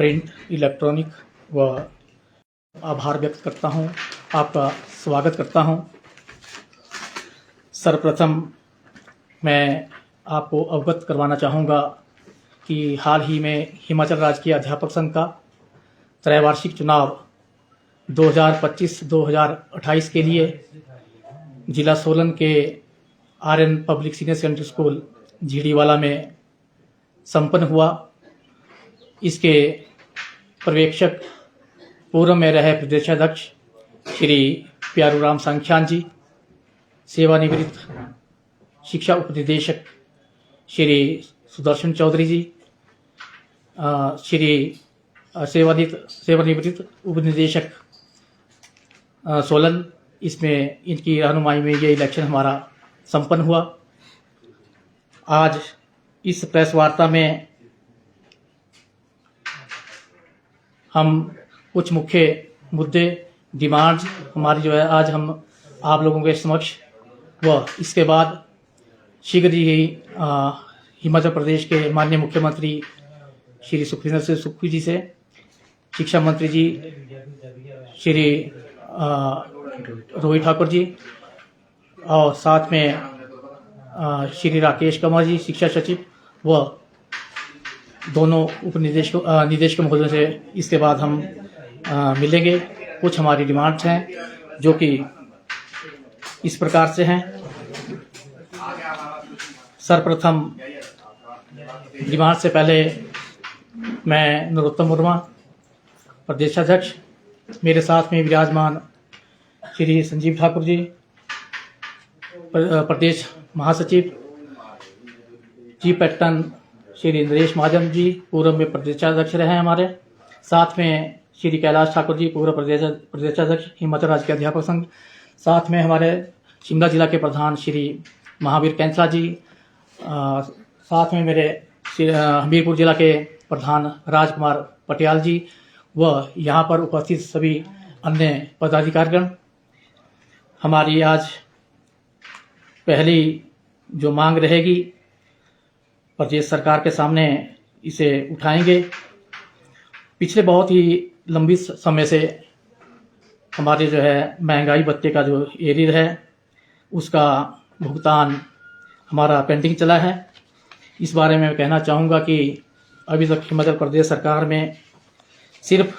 Print, electronic व आभार व्यक्त करता हूं, आपका स्वागत करता हूं। सर्वप्रथम मैं आपको अवगत करवाना चाहूँगा कि हाल ही में हिमाचल राजकीय अध्यापक संघ का त्रैवार्षिक चुनाव 2025-2028 के लिए जिला सोलन के Aryan public senior secondary school Jhiriwala में संपन्न हुआ। इसके पर्यवेक्षक पूर्व में रहे प्रदेशाध्यक्ष श्री प्यारूराम सांख्यान जी, सेवानिवृत्त शिक्षा उपनिदेशक श्री सुदर्शन चौधरी जी, श्री सेवानिवृत्त उपनिदेशक सोलन, इसमें इनकी रहनुमाई में ये इलेक्शन हमारा संपन्न हुआ। आज इस प्रेस वार्ता में हम कुछ मुख्य मुद्दे, डिमांड्स हमारी जो है आज हम आप लोगों के समक्ष, व इसके बाद शीघ्र ही हिमाचल प्रदेश के माननीय मुख्यमंत्री श्री सुखविंदर सिंह सुक्खू जी से, शिक्षा मंत्री जी श्री रोहित ठाकुर जी, और साथ में श्री राकेश कंवर जी शिक्षा सचिव, व दोनों उप निदेशक महोदयों से इसके बाद हम मिलेंगे। कुछ हमारी डिमांड्स हैं जो कि इस प्रकार से हैं। सर्वप्रथम डिमांड से पहले मैं नरोत्तम मुर्मा, प्रदेशाध्यक्ष, मेरे साथ में विराजमान श्री संजीव ठाकुर जी, प्रदेश महासचिव, चीफ पैटर्न श्री नरेश महाजन जी, पूर्व में प्रदेशाध्यक्ष रहे हैं हमारे, साथ में श्री कैलाश ठाकुर जी, पूर्व प्रदेशाध्यक्ष हिमाचल राज्य अध्यापक संघ, साथ में हमारे शिमला जिला के प्रधान श्री महावीर कैंसला जी, साथ में मेरे हमीरपुर जिला के प्रधान राजकुमार पटियाल जी, व यहाँ पर उपस्थित सभी अन्य पदाधिकारीगण। हमारी आज पहली जो मांग रहेगी, प्रदेश सरकार के सामने इसे उठाएंगे। पिछले बहुत ही लंबी समय से हमारे जो है महंगाई भत्ते का जो एरियर है उसका भुगतान हमारा पेंडिंग चला है। इस बारे में मैं कहना चाहूँगा कि अभी तक हिमाचल प्रदेश सरकार में सिर्फ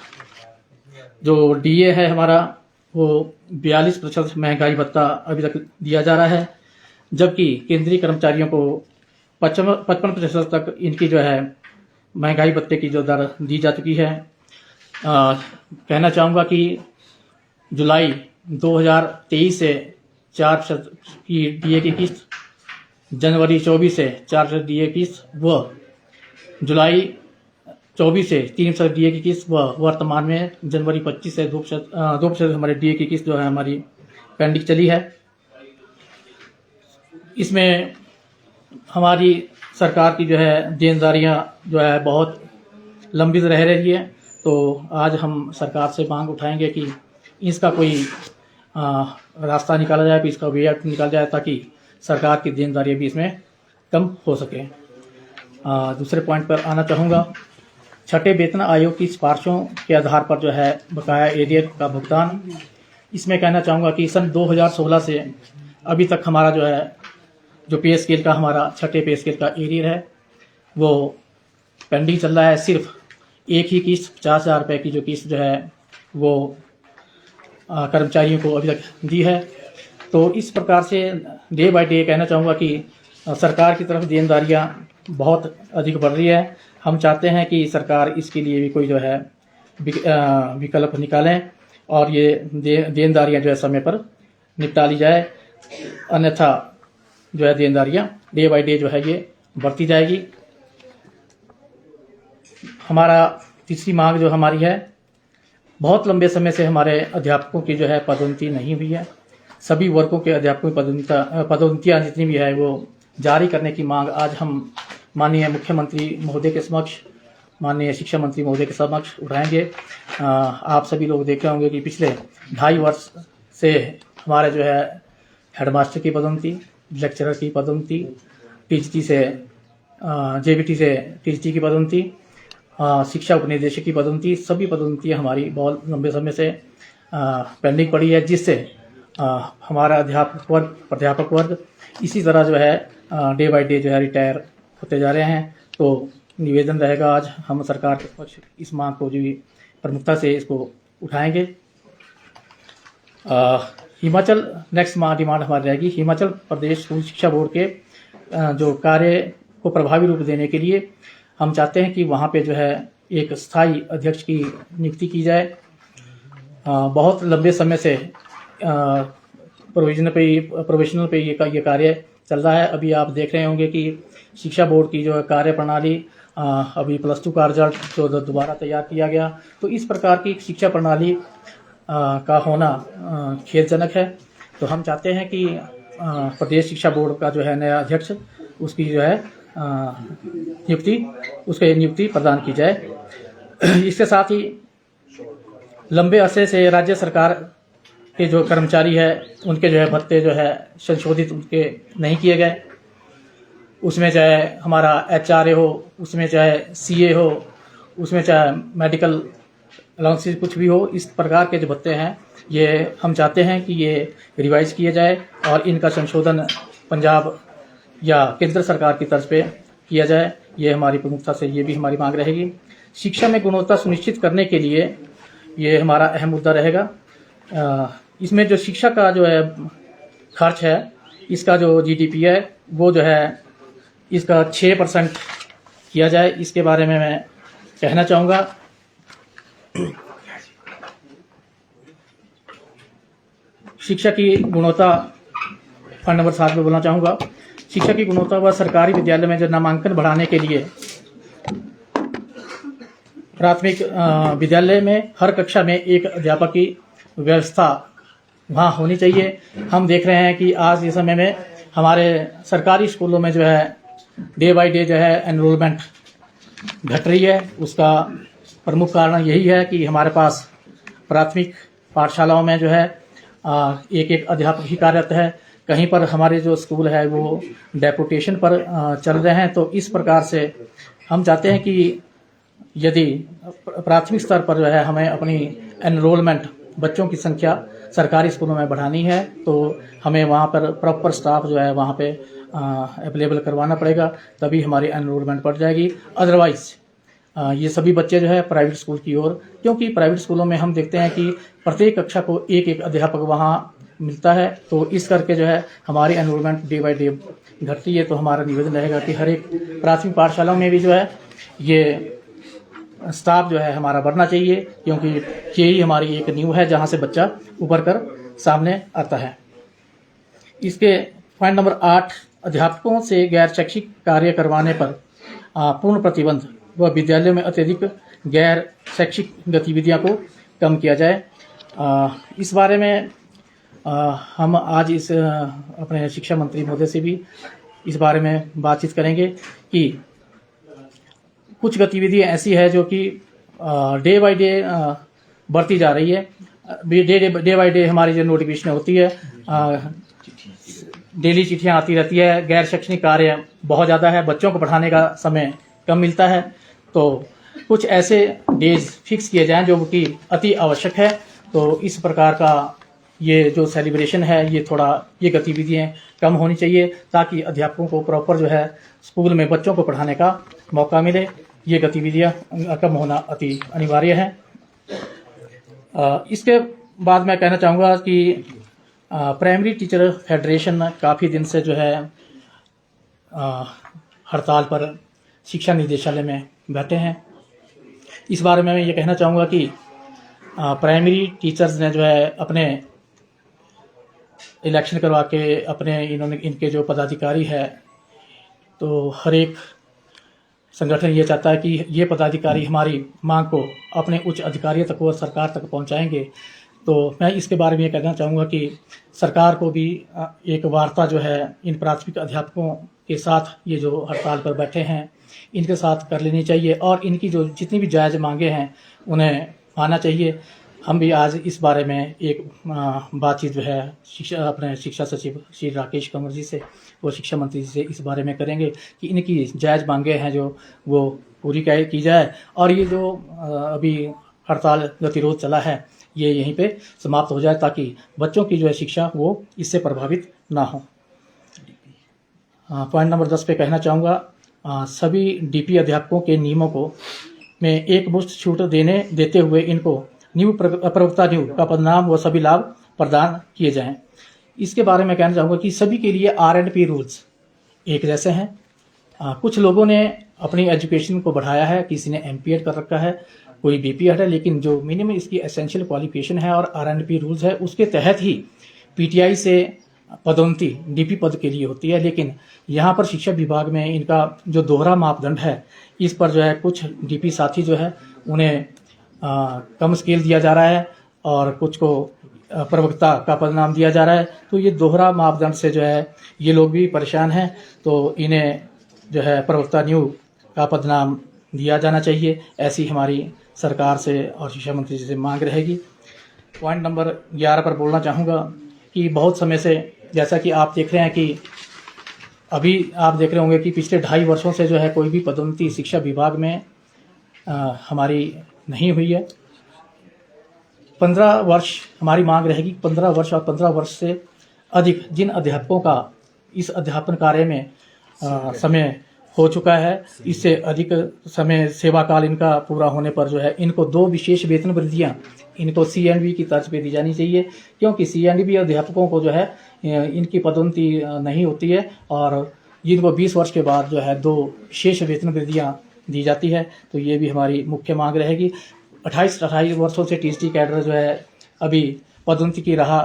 जो डीए है हमारा, वो 42% महंगाई भत्ता अभी तक दिया जा रहा है, जबकि केंद्रीय कर्मचारियों को 55% तक इनकी जो है महंगाई भत्ते की जो दर दी जा चुकी है। कहना चाहूँगा कि जुलाई 2023 से 4% की डीए की किस्त, जनवरी 24 से 4% डीए की किस्त, व जुलाई 24 से 3% डीए की किस्त, व वर्तमान में जनवरी 25 से 2% हमारे डीए की किस्त जो है हमारी पेंडिंग चली है। इसमें हमारी सरकार की जो है देनदारियां जो है बहुत लंबी रह रही है, तो आज हम सरकार से मांग उठाएंगे कि इसका कोई रास्ता निकाला जाए, इसका वे आउट निकाला जाए, ताकि सरकार की देनदारियां भी इसमें कम हो सके। दूसरे पॉइंट पर आना चाहूँगा, छठे वेतन आयोग की सिफारिशों के आधार पर जो है बकाया एरियर का भुगतान। इसमें कहना चाहूँगा कि सन 2016 से अभी तक हमारा जो है जो पे स्केल का हमारा छठे पे स्केल का एरियर है वो पेंडिंग चल रहा है। सिर्फ एक ही किस्त 50,000 रुपये की जो किस्त जो है वो कर्मचारियों को अभी तक दी है। तो इस प्रकार से डे बाय डे कहना चाहूँगा कि सरकार की तरफ देनदारियाँ बहुत अधिक बढ़ रही है। हम चाहते हैं कि सरकार इसके लिए भी कोई जो है विकल्प निकालें और ये देनदारियाँ जो है समय पर निपटा ली जाए, अन्यथा जो है देनदारियाँ डे बाय डे जो है ये बढ़ती जाएगी। हमारा तीसरी मांग जो हमारी है, बहुत लंबे समय से हमारे अध्यापकों की जो है पदोन्नति नहीं हुई है। सभी वर्गों के अध्यापकों की पदोन्नतियाँ जितनी भी है वो जारी करने की मांग आज हम माननीय मुख्यमंत्री महोदय के समक्ष, माननीय शिक्षा मंत्री महोदय के समक्ष उठाएंगे। आप सभी लोग देखे होंगे कि पिछले 2.5 वर्ष से हमारे जो है हेडमास्टर की पदोन्नति, लेक्चरर की पदोन्नति, टीजीटी से जेबीटी से टीजीटी की पदोन्नति शिक्षा उपनिदेशक की पदोन्नति, सभी पदोन्नतियाँ हमारी बहुत लंबे समय से पेंडिंग पड़ी है, जिससे हमारा अध्यापक वर्ग, प्राध्यापक वर्ग इसी तरह जो है डे बाय डे जो है रिटायर होते जा रहे हैं। तो निवेदन रहेगा, आज हम सरकार के समक्ष इस मांग को जो प्रमुखता से इसको उठाएंगे। हिमाचल नेक्स्ट डिमांड हमारी रहेगी, हिमाचल प्रदेश स्कूल शिक्षा बोर्ड के जो कार्य को प्रभावी रूप देने के लिए हम चाहते हैं कि वहाँ पे जो है एक स्थायी अध्यक्ष की नियुक्ति की जाए। बहुत लंबे समय से प्रोविजनल पे ये कार्य चल रहा है। अभी आप देख रहे होंगे कि शिक्षा बोर्ड की जो कार्य प्रणाली अभी +2 का रिजल्ट जो दोबारा तैयार किया गया, तो इस प्रकार की शिक्षा प्रणाली का होना खेदजनक है। तो हम चाहते हैं कि प्रदेश शिक्षा बोर्ड का जो है नया अध्यक्ष, उसकी जो है नियुक्ति प्रदान की जाए। इसके साथ ही लंबे अरसे से राज्य सरकार के जो कर्मचारी है, उनके जो है भत्ते जो है संशोधित उनके नहीं किए गए। उसमें चाहे हमारा HRA हो, उसमें चाहे CA हो, उसमें चाहे मेडिकल अलाउंसेस कुछ भी हो, इस प्रकार के जो भत्ते हैं ये हम चाहते हैं कि ये रिवाइज किए जाए और इनका संशोधन पंजाब या केंद्र सरकार की तर्ज पे किया जाए। ये हमारी प्रमुखता से ये भी हमारी मांग रहेगी। शिक्षा में गुणवत्ता सुनिश्चित करने के लिए ये हमारा अहम मुद्दा रहेगा। इसमें जो शिक्षा का जो है खर्च है, इसका जो GDP है वो जो है इसका 6% किया जाए। इसके बारे में मैं कहना चाहूँगा। शिक्षा की गुणवत्ता पॉइंट नंबर 7 में बोलना चाहूँगा। शिक्षा की गुणवत्ता व सरकारी विद्यालय में जो नामांकन बढ़ाने के लिए प्राथमिक विद्यालय में हर कक्षा में एक अध्यापक की व्यवस्था वहाँ होनी चाहिए। हम देख रहे हैं कि आज के समय में हमारे सरकारी स्कूलों में जो है डे बाय डे जो है एनरोलमेंट घट रही है। उसका प्रमुख कारण यही है कि हमारे पास प्राथमिक पाठशालाओं में जो है एक अध्यापक ही कार्यरत है। कहीं पर हमारे जो स्कूल है वो डेपुटेशन पर चल रहे हैं। तो इस प्रकार से हम चाहते हैं कि यदि प्राथमिक स्तर पर जो है हमें अपनी एनरोलमेंट बच्चों की संख्या सरकारी स्कूलों में बढ़ानी है, तो हमें वहाँ पर प्रॉपर स्टाफ जो है वहाँ पे अवेलेबल करवाना पड़ेगा, तभी हमारी एनरोलमेंट बढ़ जाएगी। अदरवाइज ये सभी बच्चे जो है प्राइवेट स्कूल की ओर, क्योंकि प्राइवेट स्कूलों में हम देखते हैं कि प्रत्येक कक्षा को एक अध्यापक वहाँ मिलता है, तो इस करके जो है हमारी एनरोलमेंट डे बाय डे घटती है। तो हमारा निवेदन रहेगा कि हर एक प्राथमिक पाठशालाओं में भी जो है ये स्टाफ जो है हमारा बढ़ना चाहिए, क्योंकि यही हमारी एक नींव है जहाँ से बच्चा उभर कर सामने आता है। इसके पॉइंट नंबर 8, अध्यापकों से गैर शैक्षिक कार्य करवाने पर पूर्ण प्रतिबंध व विद्यालयों में अत्यधिक गैर शैक्षिक गतिविधियां को कम किया जाए। इस बारे में हम आज इस अपने शिक्षा मंत्री महोदय से भी इस बारे में बातचीत करेंगे कि कुछ गतिविधियां ऐसी है जो कि डे बाय डे बढ़ती जा रही है। डे बाय डे हमारी जो नोटिफिकेशन होती है, डेली चिट्ठियां आती रहती है। गैर शैक्षणिक कार्य बहुत ज़्यादा है, बच्चों को पढ़ाने का समय कम मिलता है। तो कुछ ऐसे डेज फिक्स किए जाएं जो कि अति आवश्यक है। तो इस प्रकार का ये जो सेलिब्रेशन है, ये गतिविधियां कम होनी चाहिए, ताकि अध्यापकों को प्रॉपर जो है स्कूल में बच्चों को पढ़ाने का मौका मिले। ये गतिविधियां कम होना अति अनिवार्य है। इसके बाद मैं कहना चाहूँगा कि प्राइमरी टीचर फेडरेशन काफ़ी दिन से जो है हड़ताल पर शिक्षा निदेशालय में बैठे हैं। इस बारे में मैं ये कहना चाहूँगा कि प्राइमरी टीचर्स ने जो है अपने इलेक्शन करवा के इनके जो पदाधिकारी है, तो हर एक संगठन ये चाहता है कि ये पदाधिकारी हमारी मांग को अपने उच्च अधिकारियों तक और सरकार तक पहुंचाएंगे। तो मैं इसके बारे में ये कहना चाहूँगा कि सरकार को भी एक वार्ता जो है इन प्राथमिक अध्यापकों के साथ, ये जो हड़ताल पर बैठे हैं, इनके साथ कर लेनी चाहिए और इनकी जो जितनी भी जायज़ मांगे हैं उन्हें मानना चाहिए। हम भी आज इस बारे में एक बातचीत जो है अपने शिक्षा सचिव श्री राकेश कंवर जी से वो शिक्षा मंत्री जी से इस बारे में करेंगे कि इनकी जायज़ मांगे हैं जो वो पूरी की जाए और ये जो अभी हड़ताल गतिरोध चला है ये यहीं पे समाप्त हो जाए ताकि बच्चों की जो है शिक्षा वो इससे प्रभावित ना हो। पॉइंट नंबर 10 पे कहना चाहूँगा सभी डीपी अध्यापकों के नियमों को में एक मुश्त छूट देते हुए इनको प्रवक्ता न्यू का पदनाम व सभी लाभ प्रदान किए जाएं। इसके बारे में कहना चाहूँगा कि सभी के लिए R&P रूल्स एक जैसे हैं। कुछ लोगों ने अपनी एजुकेशन को बढ़ाया है, किसी ने MPEd कर रखा है, कोई BPEd है, लेकिन जो मिनिमम इसकी एसेंशियल क्वालिफिकेशन है और R&P रूल्स है उसके तहत ही PTI से पदोन्नति DP पद के लिए होती है। लेकिन यहाँ पर शिक्षा विभाग में इनका जो दोहरा मापदंड है इस पर जो है कुछ DP साथी जो है उन्हें कम स्केल दिया जा रहा है और कुछ को प्रवक्ता का पदनाम दिया जा रहा है। तो ये दोहरा मापदंड से जो है ये लोग भी परेशान हैं, तो इन्हें जो है प्रवक्ता न्यू का पदनाम दिया जाना चाहिए, ऐसी हमारी सरकार से और शिक्षा मंत्री जी से मांग रहेगी। पॉइंट नंबर 11 पर बोलना चाहूँगा कि बहुत समय से जैसा कि आप देख रहे हैं कि अभी आप देख रहे होंगे कि पिछले 2.5 वर्षों से जो है कोई भी पदोन्नति शिक्षा विभाग में हमारी नहीं हुई है। 15 वर्ष हमारी मांग रहेगी, 15 वर्ष और 15 वर्ष से अधिक जिन अध्यापकों का इस अध्यापन कार्य में समय हो चुका है, इससे अधिक समय सेवा काल इनका पूरा होने पर जो है इनको 2 विशेष वेतन वृद्धियाँ इनको C&V की तर्ज पे दी जानी चाहिए, क्योंकि C&V अध्यापकों को जो है इनकी पदोन्नति नहीं होती है और जिनको 20 वर्ष के बाद जो है 2 विशेष वेतन वृद्धियाँ दी जाती है। तो ये भी हमारी मुख्य मांग रहेगी। 28 वर्षों से TCT कैडर जो है अभी पदोन्नति की राह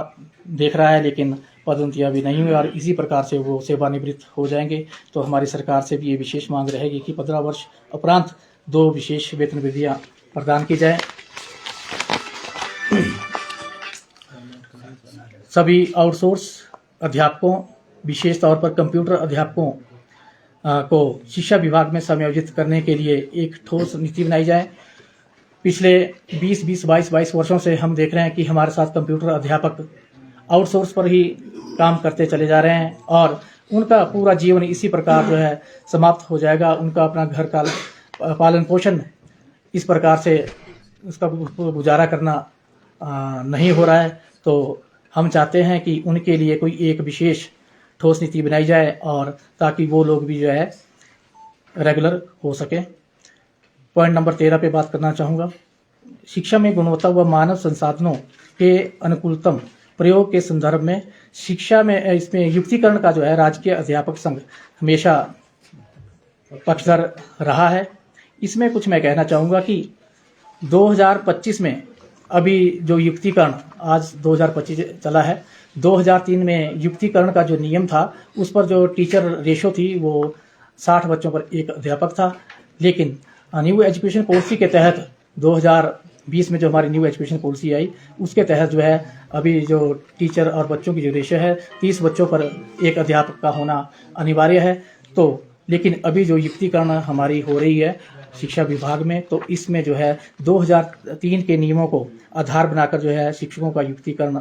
देख रहा है, लेकिन पदोन्नति अभी नहीं हुई और इसी प्रकार से वो सेवानिवृत्त हो जाएंगे। तो हमारी सरकार से भी ये विशेष मांग रहेगी कि 15 वर्ष उपरांत 2 विशेष वेतन वृद्धियाँ प्रदान की जाए। सभी आउटसोर्स अध्यापकों, विशेष तौर पर कंप्यूटर अध्यापकों को शिक्षा विभाग में समायोजित करने के लिए एक ठोस नीति बनाई जाए। पिछले 22 वर्षों से हम देख रहे हैं कि हमारे साथ कंप्यूटर अध्यापक आउटसोर्स पर ही काम करते चले जा रहे हैं और उनका पूरा जीवन इसी प्रकार जो है समाप्त हो जाएगा। उनका अपना घर का पालन पोषण इस प्रकार से उसका गुजारा करना नहीं हो रहा है। तो हम चाहते हैं कि उनके लिए कोई एक विशेष ठोस नीति बनाई जाए और ताकि वो लोग भी जो है रेगुलर हो सके। पॉइंट नंबर 13 पे बात करना चाहूँगा। शिक्षा में गुणवत्ता व मानव संसाधनों के अनुकूलतम प्रयोग के संदर्भ में शिक्षा में इसमें युक्तिकरण का जो है राजकीय अध्यापक संघ हमेशा पक्षधर रहा है। इसमें कुछ मैं कहना चाहूँगा कि 2025 में अभी जो युक्तिकरण आज 2025 चला है, 2003 में युक्तिकरण का जो नियम था उस पर जो टीचर रेशो थी वो 60 बच्चों पर एक अध्यापक था। लेकिन न्यू एजुकेशन पॉलिसी के तहत 2020 में जो हमारी न्यू एजुकेशन पॉलिसी आई उसके तहत जो है अभी जो टीचर और बच्चों की जो रेशो है 30 बच्चों पर एक अध्यापक का होना अनिवार्य है। तो लेकिन अभी जो युक्तिकरण हमारी हो रही है शिक्षा विभाग में, तो इसमें जो है 2003 के नियमों को आधार बनाकर जो है शिक्षकों का युक्तिकरण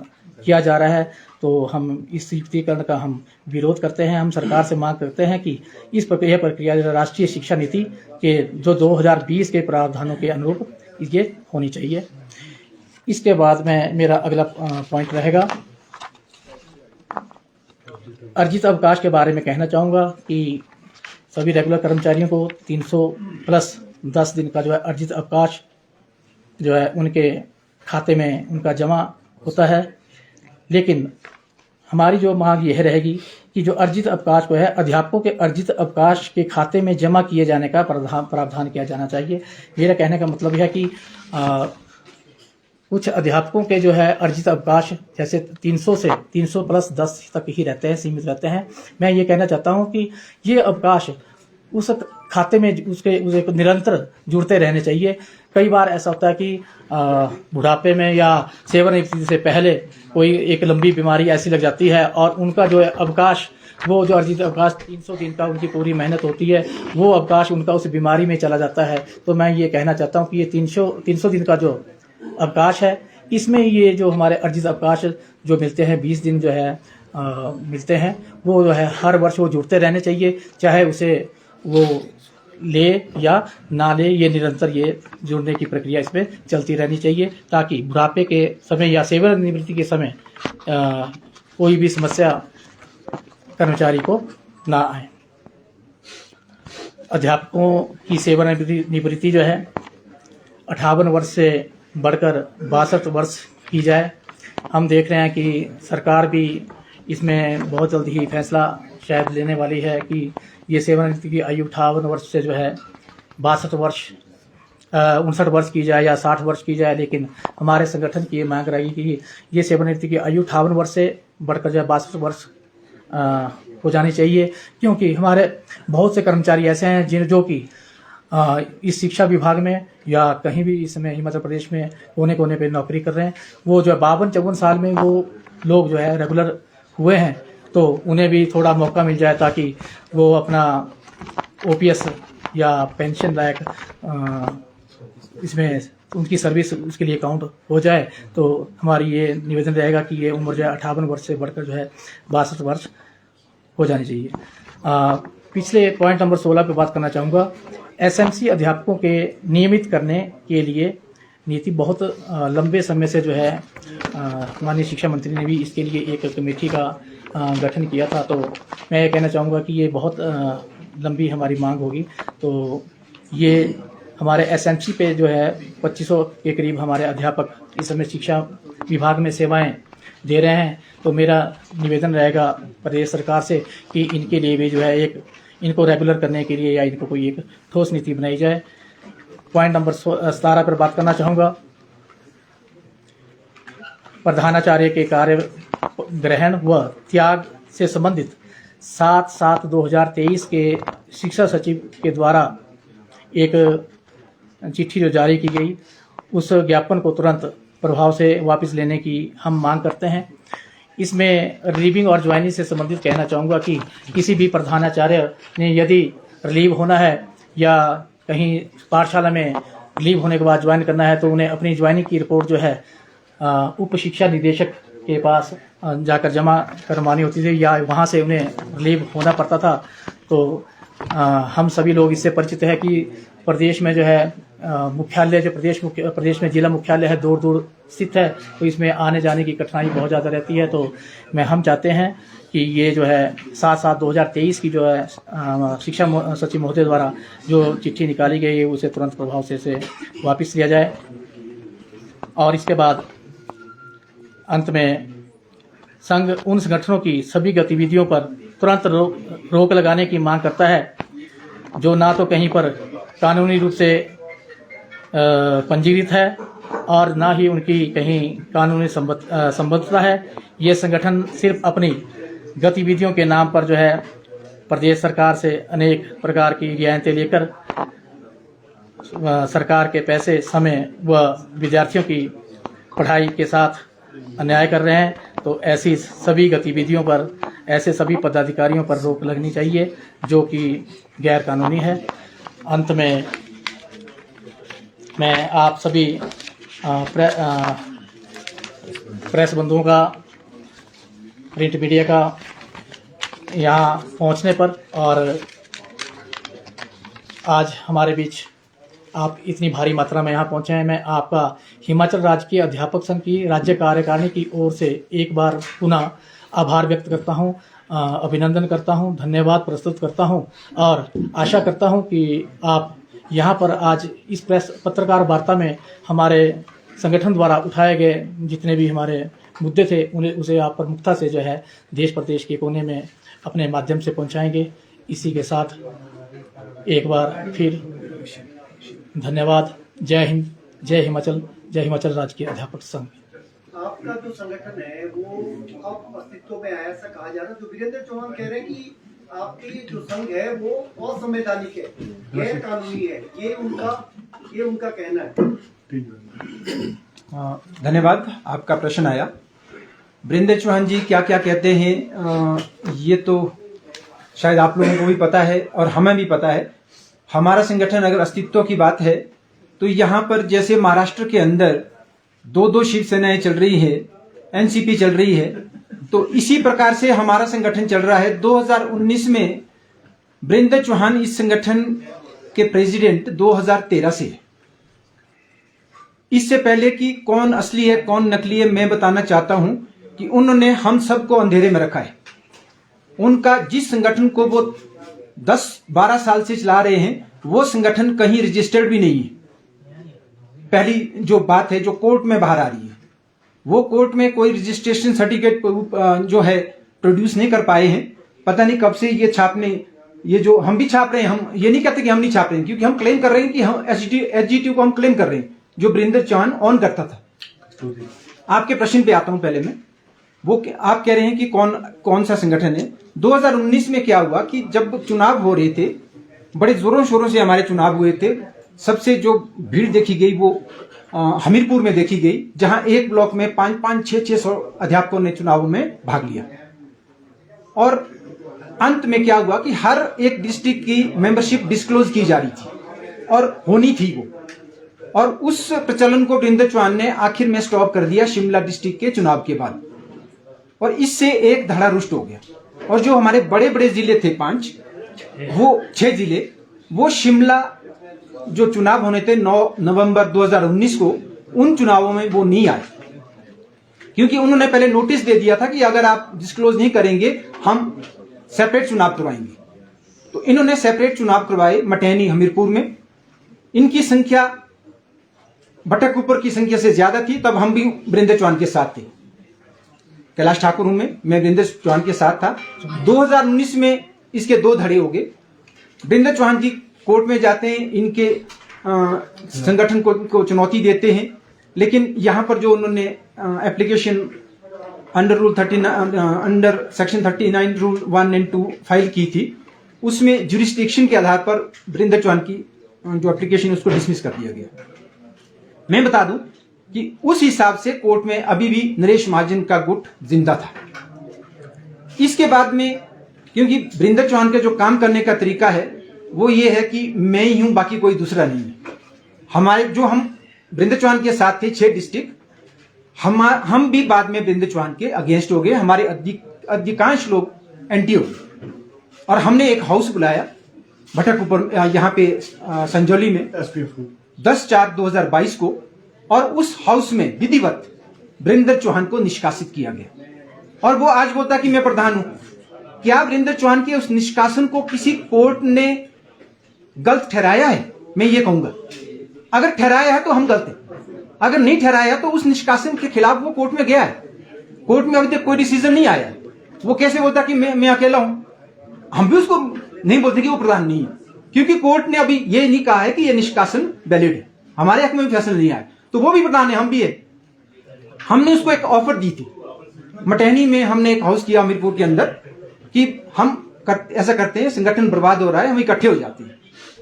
किया जा रहा है। तो हम इस युक्तिकरण का हम विरोध करते हैं। हम सरकार से मांग करते हैं कि इस प्रक्रिया राष्ट्रीय शिक्षा नीति के जो 2020 के प्रावधानों के अनुरूप ये होनी चाहिए। इसके बाद में मेरा अगला पॉइंट रहेगा अर्जित अवकाश के बारे में कहना चाहूँगा कि सभी रेगुलर कर्मचारियों को 300+10 दिन का जो है अर्जित अवकाश जो है उनके खाते में उनका जमा होता है। लेकिन हमारी जो मांग यह रहेगी कि जो अर्जित अवकाश को है अध्यापकों के अर्जित अवकाश के खाते में जमा किए जाने का प्रावधान किया जाना चाहिए। मेरा कहने का मतलब यह है कि कुछ अध्यापकों के जो है अर्जित अवकाश जैसे 300 से 300+10 तक ही रहते हैं, सीमित रहते हैं। मैं ये कहना चाहता हूँ कि ये अवकाश उस खाते में उसके निरंतर जुड़ते रहने चाहिए। कई बार ऐसा होता है कि बुढ़ापे में या सेवानिवृत्ति से पहले कोई एक लंबी बीमारी ऐसी लग जाती है और उनका जो है अवकाश वो जो अर्जित अवकाश 300 दिन का उनकी पूरी मेहनत होती है वो अवकाश उनका उस बीमारी में चला जाता है। तो मैं ये कहना चाहता हूँ कि ये 300 दिन का जो अवकाश है इसमें ये जो हमारे अर्जित अवकाश जो मिलते हैं 20 दिन जो है मिलते हैं, वो जो है हर वर्ष वो जुड़ते रहने चाहिए, चाहे उसे वो ले या ना ले, ये निरंतर ये जुड़ने की प्रक्रिया इसमें चलती रहनी चाहिए, ताकि बुढ़ापे के समय या सेवानिवृत्ति के समय कोई भी समस्या कर्मचारी को ना आए। अध्यापकों की सेवानिवृत्ति जो है 58 वर्ष से बढ़कर 62 वर्ष की जाए। हम देख रहे हैं कि सरकार भी इसमें बहुत जल्द ही फैसला शायद लेने वाली है कि ये सेवानिवृत्ति की आयु 58 वर्ष से जो है 62 वर्ष 59 वर्ष की जाए या 60 वर्ष की जाए। लेकिन हमारे संगठन की ये मांग रहेगी कि ये सेवानिवृत्ति की आयु 58 वर्ष से बढ़कर जो है 62 वर्ष हो जानी चाहिए, क्योंकि हमारे बहुत से कर्मचारी ऐसे हैं जो कि इस शिक्षा विभाग में या कहीं भी इस समय हिमाचल प्रदेश में कोने कोने पे नौकरी कर रहे हैं। वो जो है 52-54 साल में वो लोग जो है रेगुलर हुए हैं, तो उन्हें भी थोड़ा मौका मिल जाए ताकि वो अपना ओपीएस या पेंशन लायक इसमें उनकी सर्विस उसके लिए काउंट हो जाए। तो हमारी ये निवेदन रहेगा कि ये उम्र जो है 58 वर्ष से बढ़कर जो है 62 वर्ष हो जानी चाहिए। पिछले पॉइंट नंबर 16 पे बात करना चाहूँगा। एसएमसी अध्यापकों के नियमित करने के लिए नीति बहुत लंबे समय से जो है माननीय शिक्षा मंत्री ने भी इसके लिए एक कमेटी का गठन किया था। तो मैं ये कहना चाहूँगा कि ये बहुत लंबी हमारी मांग होगी। तो ये हमारे एसएमसी पे जो है 2500 के करीब हमारे अध्यापक इस समय शिक्षा विभाग में सेवाएं दे रहे हैं। तो मेरा निवेदन रहेगा प्रदेश सरकार से कि इनके लिए भी जो है एक इनको रेगुलर करने के लिए या इनको कोई एक ठोस नीति बनाई जाए। पॉइंट नंबर 17 पर बात करना चाहूँगा। प्रधानाचार्य के कार्य ग्रहण व त्याग से संबंधित 7/7/2023 के शिक्षा सचिव के द्वारा एक चिट्ठी जो जारी की गई, उस ज्ञापन को तुरंत प्रभाव से वापस लेने की हम मांग करते हैं। इसमें रिलीविंग और ज्वाइनिंग से संबंधित कहना चाहूँगा कि किसी भी प्रधानाचार्य ने यदि रिलीव होना है या कहीं पाठशाला में रिलीव होने के बाद ज्वाइन करना है, तो उन्हें अपनी ज्वाइनिंग की रिपोर्ट जो है उप शिक्षा निदेशक के पास जाकर जमा करवानी होती थी या वहाँ से उन्हें रिलीव होना पड़ता था। तो हम सभी लोग इससे परिचित हैं कि प्रदेश में जो है मुख्यालय जो प्रदेश में जिला मुख्यालय है दूर दूर स्थित है, तो इसमें आने जाने की कठिनाई बहुत ज़्यादा रहती है। तो हम चाहते हैं कि ये जो है 7/7/2023 की जो है शिक्षा सचिव महोदय द्वारा जो चिट्ठी निकाली गई है उसे तुरंत प्रभाव से इसे वापस लिया जाए। और इसके बाद अंत में संघ उन संगठनों की सभी गतिविधियों पर तुरंत रोक लगाने की मांग करता है जो ना तो कहीं पर कानूनी रूप से पंजीकृत है और ना ही उनकी कहीं कानूनी संबद्धता है। ये संगठन सिर्फ अपनी गतिविधियों के नाम पर जो है प्रदेश सरकार से अनेक प्रकार की रियायतें लेकर सरकार के पैसे, समय व विद्यार्थियों की पढ़ाई के साथ अन्याय कर रहे हैं। तो ऐसी सभी गतिविधियों पर, ऐसे सभी पदाधिकारियों पर रोक लगनी चाहिए जो कि गैर कानूनी है। अंत में मैं आप सभी प्रेस बंधुओं का, प्रिंट मीडिया का यहाँ पहुँचने पर और आज हमारे बीच आप इतनी भारी मात्रा में यहाँ पहुँचे हैं, मैं आपका हिमाचल राज्य के अध्यापक संघ की राज्य कार्यकारिणी की ओर से एक बार पुनः आभार व्यक्त करता हूँ, अभिनंदन करता हूँ, धन्यवाद प्रस्तुत करता हूँ और आशा करता हूँ कि आप यहाँ पर आज इस पत्रकार वार्ता में हमारे संगठन द्वारा उठाए गए जितने भी हमारे मुद्दे थे उसे आप प्रमुखता से जो है देश प्रदेश के कोने में अपने माध्यम से पहुँचाएंगे। इसी के साथ एक बार फिर धन्यवाद। जय हिंद, जय हिमाचल राज्य के अध्यापक संघ। आपका जो संगठन है वो अब अस्तित्व में आया ऐसा कहा जा रहा है। जो वीरेंद्र चौहान कह रहे हैं कि आपकी जो संघ है वो असंवैधानिक है, गैर कानूनी है, ये उनका कहना है। धन्यवाद, आपका प्रश्न आया। वीरेंद्र चौहान जी क्या क्या कहते हैं ये तो शायद आप लोगों को भी पता है और हमें भी पता है। हमारा संगठन अगर अस्तित्व की बात है तो यहाँ पर जैसे महाराष्ट्र के अंदर 2-2 शिवसेनाएं चल रही है, एनसीपी चल रही है, तो इसी प्रकार से हमारा संगठन चल रहा है। 2019 में वीरेंद्र चौहान इस संगठन के प्रेसिडेंट 2013 से है। इससे पहले कि कौन असली है कौन नकली है, मैं बताना चाहता हूं कि उन्होंने हम सबको अंधेरे में रखा है। उनका जिस संगठन को वो 10-12 साल से चला रहे हैं वो संगठन कहीं रजिस्टर्ड भी नहीं है। पहली जो बात है जो कोर्ट में बाहर आ रही है, वो कोर्ट में कोई रजिस्ट्रेशन सर्टिफिकेट जो है प्रोड्यूस नहीं कर पाए हैं। पता नहीं कब से ये छापने, ये जो हम भी छाप रहे हैं, हम ये नहीं कहते कि हम नहीं छाप रहे हैं, क्योंकि हम क्लेम कर रहे हैं कि हम एसजीटीयू को हम क्लेम कर रहे हैं जो वीरेंद्र चौहान ऑन करता था। आपके प्रश्न पे आता हूं पहले मैं, वो आप कह रहे हैं कि कौन सा संगठन है। 2019 में क्या हुआ कि जब चुनाव हो रहे थे, बड़े जोरों शोरों से हमारे चुनाव हुए थे। सबसे जो भीड़ देखी गई वो हमीरपुर में देखी गई, जहां एक ब्लॉक में 500-600 अध्यापकों ने चुनावों में भाग लिया। और अंत में क्या हुआ कि हर एक डिस्ट्रिक्ट की मेंबरशिप डिस्क्लोज की जा रही थी और होनी थी वो, और उस प्रचलन को वीरेंद्र चौहान ने आखिर में स्टॉप कर दिया शिमला डिस्ट्रिक्ट के चुनाव के बाद, और इससे एक धड़ा रुष्ट हो गया। और जो हमारे बड़े बड़े जिले थे 5, वो 6 जिले, वो शिमला जो चुनाव होने थे 9 नवंबर 2019 को, उन चुनावों में वो नहीं आए, क्योंकि उन्होंने पहले नोटिस दे दिया था कि अगर आप डिस्क्लोज नहीं करेंगे हम सेपरेट चुनाव करवाएंगे। तो इन्होंने सेपरेट चुनाव करवाए मटैनी हमीरपुर में। इनकी संख्या भटक ऊपर की संख्या से ज्यादा थी, तब हम भी वीरेंद्र चौहान के साथ थे। कैलाश ठाकुर हूं मैं वीरेंद्र चौहान के साथ था। 2019 में इसके 2 धड़े हो गए। वीरेंद्र चौहान जी कोर्ट में जाते हैं, इनके संगठन को चुनौती देते हैं, लेकिन यहां पर जो उन्होंने एप्लीकेशन अंडर सेक्शन 39 रूल 1 और 2 फाइल की थी, उसमें जुरिस्डिक्शन के आधार पर वीरेंद्र चौहान की जो एप्लीकेशन उसको डिसमिस कर दिया गया। मैं बता दूं कि उस हिसाब से कोर्ट में अभी भी नरेश महाजन का गुट जिंदा था। इसके बाद में, क्योंकि वीरेंद्र चौहान का जो काम करने का तरीका है वो ये है कि मैं ही हूं, बाकी कोई दूसरा नहीं है। हमारे जो हम वीरेंद्र चौहान के साथ थे 6 डिस्ट्रिक्ट, हम भी बाद में वीरेंद्र चौहान के अगेंस्ट हो गए। हमारे अधिकांश लोग एंटी हो गए, और हमने एक हाउस बुलाया भटक ऊपर यहाँ पे संजौली में 10/4/2022 को, और उस हाउस में विधिवत वीरेंद्र चौहान को निष्कासित किया गया। और वो आज बोलता कि मैं प्रधान हूं। क्या वीरेंद्र चौहान के उस निष्कासन को किसी कोर्ट ने गलत ठहराया है? मैं ये कहूंगा, अगर ठहराया है तो हम गलत हैं, अगर नहीं ठहराया तो उस निष्कासन के खिलाफ वो कोर्ट में गया है। कोर्ट में अभी तक कोई डिसीजन नहीं आया। वो कैसे बोलता कि मैं अकेला हूं? हम भी उसको नहीं बोलते कि वो प्रधान नहीं है, क्योंकि कोर्ट ने अभी ये नहीं कहा है कि ये निष्कासन वैलिड है। हमारे हक में भी फैसला नहीं आया, तो वो भी प्रधान है, हम भी है। हमने उसको एक ऑफर दी थी मटैनी में, हमने एक हाउस किया हमीरपुर के अंदर कि हम ऐसा करते हैं, संगठन बर्बाद हो रहा है, हम इकट्ठे हो जाते हैं।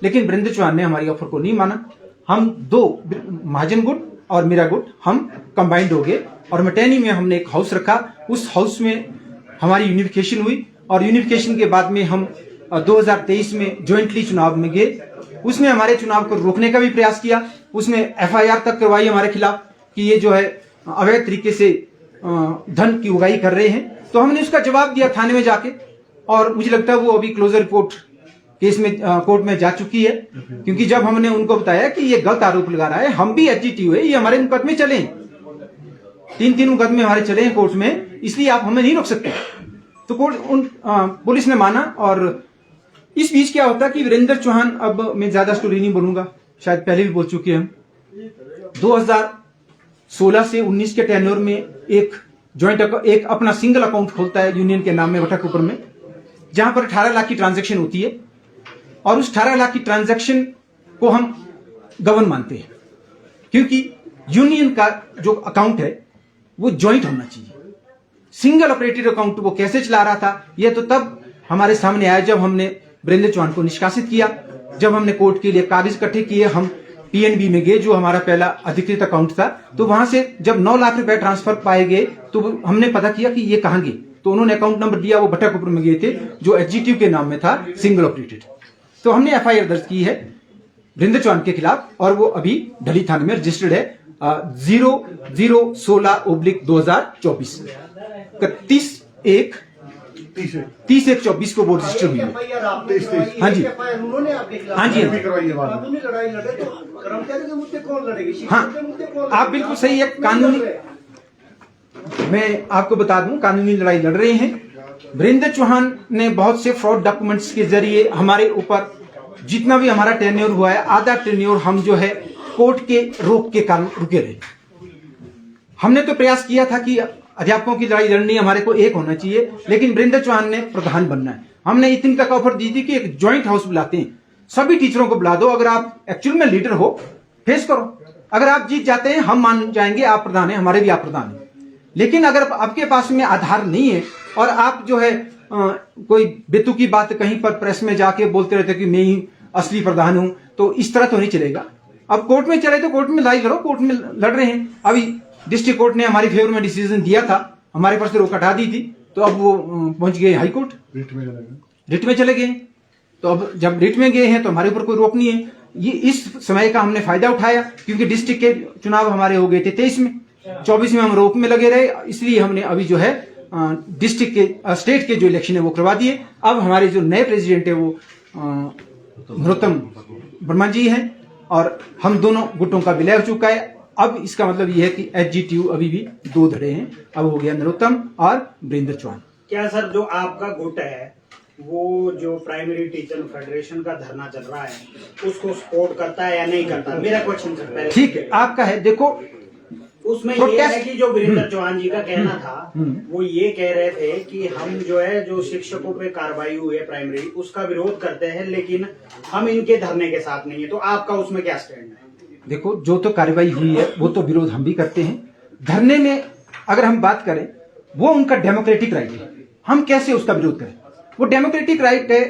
लेकिन वीरेंद्र चौहान ने हमारी ऑफर को नहीं माना। हम 2 महाजन गुट और मेरा गुट हम कंबाइंड हो गए, और मटैनी में हमने एक हाउस रखा। उस हाउस में हमारी यूनिफिकेशन हुई, और यूनिफिकेशन के बाद में हम 2023 में ज्वाइंटली चुनाव में गए। उसमें हमारे चुनाव को रोकने का भी प्रयास किया, उसमें FIR तक करवाई हमारे खिलाफ कि ये जो है अवैध तरीके से धन की उगाही कर रहे हैं। तो हमने उसका जवाब दिया थाने में जाके, और मुझे लगता है वो अभी क्लोजर रिपोर्ट केस में कोर्ट में जा चुकी है, क्योंकि जब हमने उनको बताया कि ये गलत आरोप लगा रहा है, हम भी एसजीटीयू है, ये हमारे मुकदमे चले, 3 मुकदमे हमारे चले हैं कोर्ट में, इसलिए आप हमें नहीं रोक सकते। तो पुलिस ने माना। और इस बीच क्या होता कि वीरेंद्र चौहान, अब मैं ज्यादा स्टोरी नहीं बोलूंगा, शायद पहले भी बोल चुके हैं, 2016 से 19 के टेन्योर में एक अपना सिंगल अकाउंट खोलता है यूनियन के नाम में भटक ऊपर में, जहां पर 18 लाख की ट्रांजैक्शन होती है। और उस 18 लाख की ट्रांजैक्शन को हम गवर्न मानते हैं, क्योंकि यूनियन का जो अकाउंट है वो ज्वाइंट होना चाहिए। सिंगल ऑपरेटेड अकाउंट वो कैसे चला रहा था, यह तो तब हमारे सामने आया जब हमने वीरेंद्र चौहान को निष्कासित किया, जब हमने कोर्ट के लिए कागज इकट्ठे किए। हम PNB में गए, जो हमारा पहला अधिकृत अकाउंट था, तो वहां से जब 9 लाख रुपए ट्रांसफर पाए गए तो हमने पता किया कि ये कहां गए, तो उन्होंने अकाउंट नंबर दिया, वो भटक ऊपर में गए थे, जो एसजीटीयू के नाम में था, सिंगल ऑपरेटेड। तो हमने FIR दर्ज की है वीरेंद्र चौहान के खिलाफ, और वो अभी ढली थाने में रजिस्टर्ड है 0016/2024। 30/1/24 को वो रजिस्टर हुई है। FIR आपने करवाई, हाँ जी। FIR उन्होंने आपके खिलाफ हाँ जी। कानूनी लड़ाई लड़े तो कर्मचारी के मुद्दे कौन लड़ेगी? हाँ, शिक्षक के मुद्दे कौन आप बिल्कुल सही है। कानूनी, मैं आपको बता दूं, कानूनी लड़ाई लड़ रहे हैं। वीरेंद्र चौहान ने बहुत से फ्रॉड डॉक्यूमेंट्स के जरिए हमारे ऊपर जितना भी हमारा टेन्योर हुआ है, आधा टेन्योर हम जो है कोर्ट के रोक के कारण रुके रहे। हमने तो प्रयास किया था कि अध्यापकों की लड़ाई लड़नी, हमारे को एक होना चाहिए, लेकिन वीरेंद्र चौहान ने प्रधान बनना है। हमने इतनी तक ऑफर दी थी कि एक ज्वाइंट हाउस बुलाते हैं, सभी टीचरों को बुला दो, अगर आप एक्चुअल में लीडर हो फेस करो, अगर आप जीत जाते हैं हम मान जाएंगे आप प्रधान है, हमारे भी आप प्रधान है। लेकिन अगर आपके पास में आधार नहीं है और आप जो है कोई बेतुकी बात कहीं पर प्रेस में जाके बोलते रहते कि मैं ही असली प्रधान हूं, तो इस तरह तो नहीं चलेगा। अब कोर्ट में चले तो कोर्ट में लड़ाई करो, कोर्ट में लड़ रहे हैं। अभी डिस्ट्रिक्ट कोर्ट ने हमारी फेवर में डिसीजन दिया था, हमारे पर से रोक हटा दी थी, तो अब वो पहुंच गए हाई कोर्ट, रिट में चले गए। तो अब जब रिट में गए हैं तो हमारे ऊपर कोई रोक नहीं है। ये इस समय का हमने फायदा उठाया, क्योंकि डिस्ट्रिक्ट के चुनाव हमारे हो गए थे 23 में, 24 में हम रोक में लगे रहे, इसलिए हमने अभी जो है डिस्ट्रिक्ट के स्टेट के जो इलेक्शन है वो करवा दिए। अब हमारे जो नए प्रेसिडेंट है वो नरोत्तम वर्मा जी हैं और हम दोनों गुटों का विलय हो चुका है। अब इसका मतलब ये है कि HGTU अभी भी 2 धड़े हैं, अब हो गया नरोत्तम और वीरेंद्र चौहान। क्या सर जो आपका गुट है वो जो प्राइमरी टीचर फेडरेशन का धरना चल रहा है उसको सपोर्ट करता है या नहीं करता? मेरा क्वेश्चन सर पहले ठीक है, आपका है। देखो उसमें ये है कि जो वीरेंद्र चौहान जी का कहना था वो ये कह रहे थे कि हम जो है जो शिक्षकों पे कार्रवाई हुई है प्राइमरी उसका विरोध करते हैं, लेकिन हम इनके धरने के साथ नहीं है। तो आपका उसमें क्या स्टैंड है? देखो, जो तो कार्रवाई हुई है वो तो विरोध हम भी करते हैं। धरने में अगर हम बात करें, वो उनका डेमोक्रेटिक राइट है, हम कैसे उसका विरोध करें? वो डेमोक्रेटिक राइट है,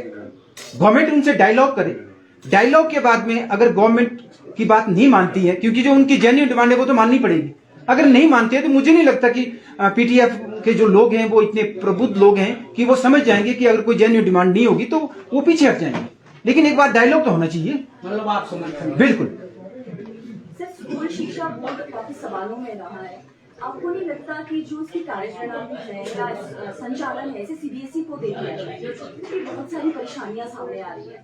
गवर्नमेंट उनसे डायलॉग करे, डायलॉग के बाद में अगर गवर्नमेंट की बात नहीं मानती है, क्योंकि जो उनकी जेन्युइन डिमांड है वो तो माननी पड़ेगी, अगर नहीं मानते हैं तो मुझे नहीं लगता कि PTF के जो लोग हैं वो इतने प्रबुद्ध लोग हैं कि वो समझ जाएंगे कि अगर कोई जेन्युइन डिमांड नहीं होगी तो वो पीछे हट जाएंगे। लेकिन एक बार डायलॉग तो होना चाहिए। मतलब आप समर्थन? बिल्कुल। सर, स्कूल शिक्षा बोर्ड काफी सवालों में रहा है, आपको नहीं लगता कि जो उसकी कार्यप्रणाली है या संचालन है इसे CBSE को दे दिया जाए, क्योंकि बहुत सारी परेशानियां सामने आ रही है।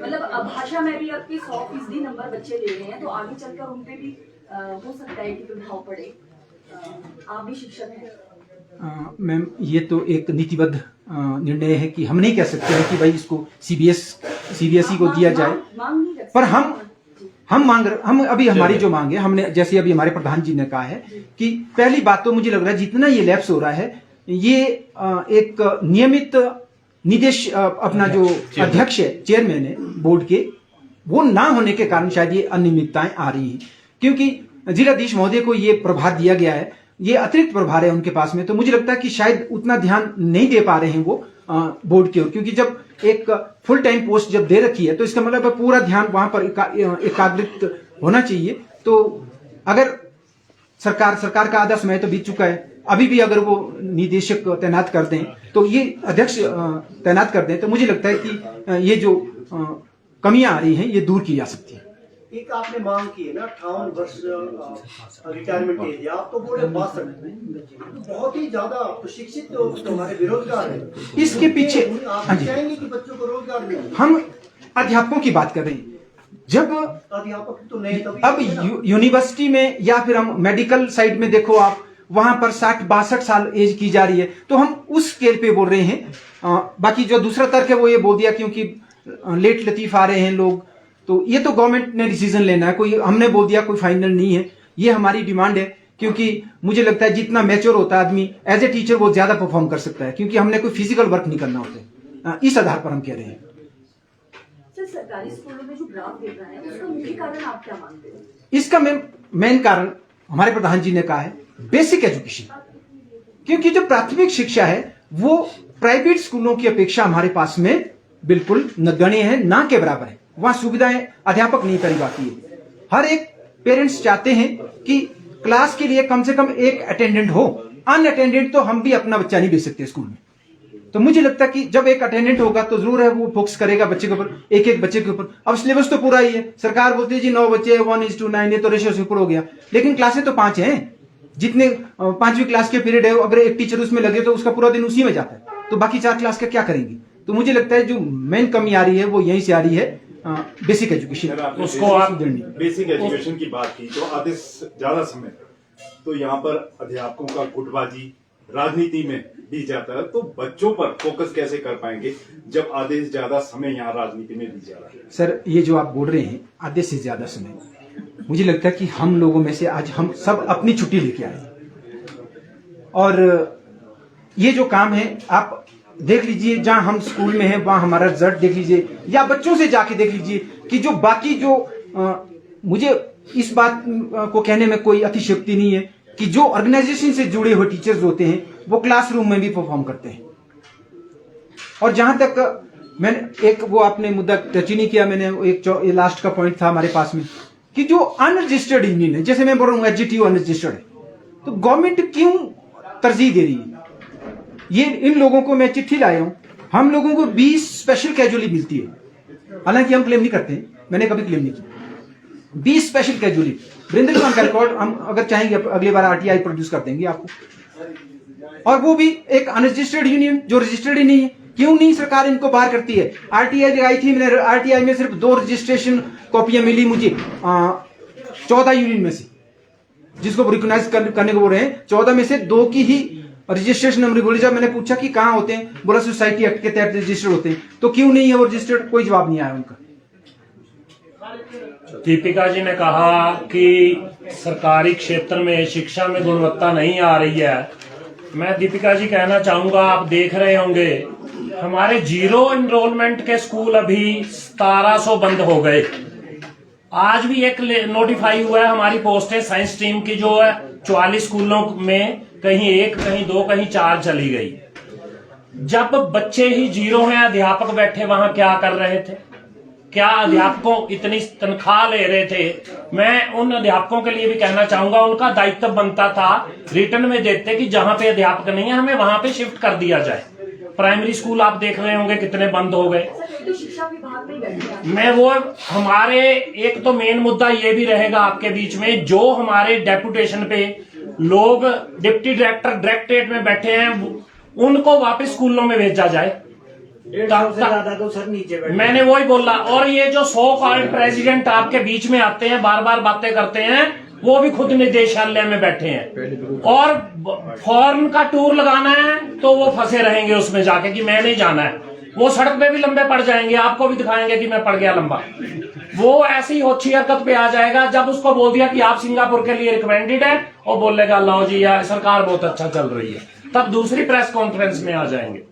मतलब भाषा में भी आपके 100% नंबर बच्चे ले रहे हैं, तो आगे चलकर उन पे भी हो सकता है कि प्रभाव पड़े। आप भी शिक्षक हैं। मैम, ये तो एक नीतिबद्ध निर्णय है कि हम नहीं कह सकते हैं कि भाई इसको CBSE को दिया जाए, पर हम अभी हमारी जो मांग है, हमने जैसे अभी हमारे प्रधान जी ने कहा है कि पहली बात तो मुझे लग रहा है जितना ये लैप्स हो रहा है, ये एक नियमित निदेश अपना जो अध्यक्ष है, चेयरमैन है बोर्ड के, वो ना होने के कारण शायद ये अनियमितताएं आ रही हैं। क्योंकि जिलाधीश महोदय को ये प्रभार दिया गया है, ये अतिरिक्त प्रभार है उनके पास में, तो मुझे लगता है कि शायद उतना ध्यान नहीं दे पा रहे हैं वो बोर्ड की ओर, क्योंकि जब एक फुल टाइम पोस्ट जब दे रखी है तो इसका मतलब पूरा ध्यान वहां पर एकाग्रित होना चाहिए। तो अगर सरकार का आधा समय तो बीत चुका है, अभी भी अगर वो निदेशक तैनात कर दें, तो ये अध्यक्ष तैनात कर दें, तो मुझे लगता है कि ये जो कमियां आ रही हैं ये दूर की जा सकती है। एक आपने मांग की है ना 58 वर्ष रिटायरमेंट एज, आप तो बोल रहे 62, बहुत ही ज्यादा प्रशिक्षित तो हमारे बेरोजगार है। इसके पीछे आप चाहेंगे कि बच्चों को रोजगार मिले? हम अध्यापकों की बात कर रहे हैं। जब अध्यापक तो नहीं, अब यूनिवर्सिटी में या फिर हम मेडिकल साइड में देखो आप, वहां पर 60-62 साल एज की जा रही है, तो हम उस स्केल पे बोल रहे हैं। बाकी जो दूसरा तर्क है वो ये बोल दिया क्योंकि लेट लतीफ आ रहे हैं लोग, तो ये तो गवर्नमेंट ने डिसीजन लेना है, कोई हमने बोल दिया कोई फाइनल नहीं है। ये हमारी डिमांड है, क्योंकि मुझे लगता है जितना मैच्योर होता है आदमी एज ए टीचर वो ज्यादा परफॉर्म कर सकता है, क्योंकि हमने कोई फिजिकल वर्क नहीं करना होता है। इस आधार पर हम कह रहे हैं। सर, सरकारी स्कूलों में जो ग्राफ गिर रहा है उसका मुख्य कारण आप क्या मानते हैं? इसका मेन कारण हमारे प्रधान जी ने कहा है बेसिक एजुकेशन, क्योंकि जो प्राथमिक शिक्षा है वो प्राइवेट स्कूलों की अपेक्षा हमारे पास में बिल्कुल नगण्य है, ना के बराबर है। वहां सुविधाएं अध्यापक नहीं करी पाती है। हर एक पेरेंट्स चाहते हैं कि क्लास के लिए कम से कम एक अटेंडेंट हो, अनअटेंडेंट तो हम भी अपना बच्चा नहीं भेज सकते स्कूल में। तो मुझे लगता है कि जब एक अटेंडेंट होगा तो जरूर है वो फोकस करेगा बच्चे के ऊपर, एक एक बच्चे के ऊपर। अब सिलेबस तो पूरा ही है, सरकार बोलती है जी 9 बच्चे 1:9, ये तो रेशियो से ऊपर हो गया, लेकिन क्लासें तो 5 हैं, जितने 5वीं क्लास के पीरियड है, अगर एक टीचर उसमें लगे तो उसका पूरा दिन उसी में जाता है, तो बाकी 4 क्लास का क्या करेंगे? तो मुझे लगता है जो मेन कमी आ रही है वो यहीं से आ रही है, बेसिक एजुकेशन। उसको आप बेसिक एजुकेशन की बात की तो आधे से ज्यादा समय तो यहाँ पर अध्यापकों का गुटबाजी राजनीति में बीत जाता है, तो बच्चों पर फोकस कैसे कर पाएंगे जब आधे से ज्यादा समय यहाँ राजनीति में बीत जा रहा है? सर, ये जो आप बोल रहे हैं आधे से ज्यादा समय, मुझे लगता है कि हम लोगों में से आज हम सब अपनी छुट्टी लेके आए, और ये जो काम है आप देख लीजिए, जहां हम स्कूल में हैं वहां हमारा रिजल्ट देख लीजिए, या बच्चों से जाके देख लीजिए कि जो बाकी जो मुझे इस बात को कहने में कोई अतिशयोक्ति नहीं है कि जो ऑर्गेनाइजेशन से जुड़े हुए टीचर्स होते हैं वो क्लासरूम में भी परफॉर्म करते हैं। और जहां तक मैंने एक वो आपने मुद्दा टच ही नहीं किया, मैंने एक लास्ट का पॉइंट था हमारे पास में कि जो अनरजिस्टर्ड यूनियन है, जैसे मैं बोल रहा हूँ एचजीटीयू अनरजिस्टर्ड है, तो गवर्नमेंट क्यों तरजीह दे रही है? ये इन लोगों को मैं चिट्ठी लाया हूं, हम लोगों को 20 स्पेशल कैजुअली मिलती है, हालांकि हम क्लेम नहीं करते हैं, मैंने कभी क्लेम नहीं किया। 20 स्पेशल कैजुअली वीरेंद्र चौहान का रिकॉर्ड हम अगर चाहेंगे अगली बार आरटीआई प्रोड्यूस कर देंगे आपको, और वो भी एक अनरजिस्टर्ड यूनियन जो रजिस्टर्ड ही नहीं है। क्यों नहीं सरकार इनको बाहर करती है? आरटीआई लगाई थी मैंने, आरटीआई में सिर्फ 2 रजिस्ट्रेशन कॉपियां मिली मुझे 14 यूनियन में से, जिसको रिकॉग्नाइज करने को बोल रहे हैं, 14 में से 2 की ही रजिस्ट्रेशन नंबर बोली। जब मैंने पूछा कि कहां होते हैं, बोला सोसाइटी एक्ट के तहत रजिस्टर्ड होते हैं, तो क्यों नहीं है वो रजिस्टर्ड? कोई जवाब नहीं आया उनका। दीपिका जी ने कहा कि सरकारी क्षेत्र में शिक्षा में गुणवत्ता नहीं आ रही है। मैं दीपिका जी कहना चाहूंगा, आप देख रहे होंगे हमारे 0 एनरोलमेंट के स्कूल अभी 1700 बंद हो गए। आज भी एक नोटिफाई हुआ है, हमारी पोस्टें साइंस स्ट्रीम की जो है 44 स्कूलों में कहीं 1, कहीं 2, कहीं 4 चली गई। जब बच्चे ही 0 हैं, अध्यापक बैठे वहां क्या कर रहे थे? क्या अध्यापकों इतनी तनख्वाह ले रहे थे? मैं उन अध्यापकों के लिए भी कहना चाहूंगा, उनका दायित्व बनता था रिटर्न में देते कि जहां पे अध्यापक नहीं है हमें वहां पे शिफ्ट कर दिया जाए। प्राइमरी स्कूल आप देख रहे होंगे कितने बंद हो गए। शिक्षा विभाग में बैठे मैं वो हमारे एक तो मेन मुद्दा ये भी रहेगा आपके बीच में, जो हमारे डेपुटेशन पे लोग डिप्टी डायरेक्टर डायरेक्टरेट में बैठे हैं उनको वापस स्कूलों में भेजा जाए। 150 से ज्यादा तो सर नीचे बैठे। मैंने वही बोला। और ये जो 100 कॉल्ड प्रेसिडेंट आपके बीच में आते हैं, बार बार बातें करते हैं, वो भी खुद निदेशालय में बैठे हैं। और फॉरेन का टूर लगाना है तो वो फंसे रहेंगे उसमें जाके कि मैं नहीं जाना है। वो सड़क पे भी लंबे पड़ जाएंगे, आपको भी दिखाएंगे कि मैं पड़ गया लंबा। वो ऐसी होच्छी हरकत पे आ जाएगा जब उसको बोल दिया कि आप सिंगापुर के लिए रिकमेंडेड है, और बोलेगा लो जी यार सरकार बहुत अच्छा चल रही है, तब दूसरी प्रेस कॉन्फ्रेंस में आ जाएंगे।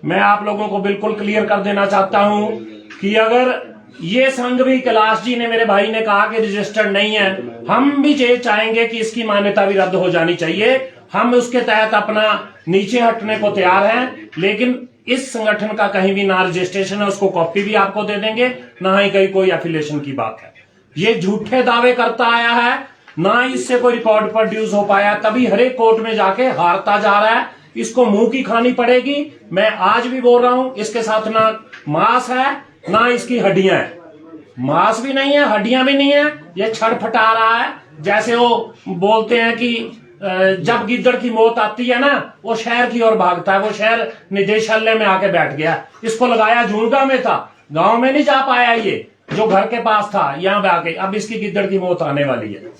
मैं आप लोगों को बिल्कुल क्लियर कर देना चाहता हूं कि अगर ये संघ भी, कैलाश जी ने, मेरे भाई ने कहा कि रजिस्टर्ड नहीं है, हम भी ये चाहेंगे कि इसकी मान्यता भी रद्द हो जानी चाहिए। हम उसके तहत अपना नीचे हटने को तैयार हैं, लेकिन इस संगठन का कहीं भी ना रजिस्ट्रेशन है, उसको कॉपी भी आपको दे देंगे, ना ही कहीं कोई एफिलिएशन की बात है। ये झूठे दावे करता आया है, ना इससे कोई रिकॉर्ड प्रोड्यूस हो पाया, तभी हर एक कोर्ट में जाके हारता जा रहा है। इसको मुंह की खानी पड़ेगी। मैं आज भी बोल रहा हूं, इसके साथ ना मांस है ना इसकी हड्डियां है। मांस भी नहीं है, हड्डियां भी नहीं है, ये छड़फटा रहा है। जैसे वो बोलते हैं कि जब गिद्दड़ की मौत आती है ना, वो शहर की ओर भागता है। वो शहर निदेशालय में आके बैठ गया। इसको लगाया झुंगा में था, गांव में नहीं जा पाया, ये जो घर के पास था यहां पे आके, अब इसकी गिद्दड़ की मौत आने वाली है।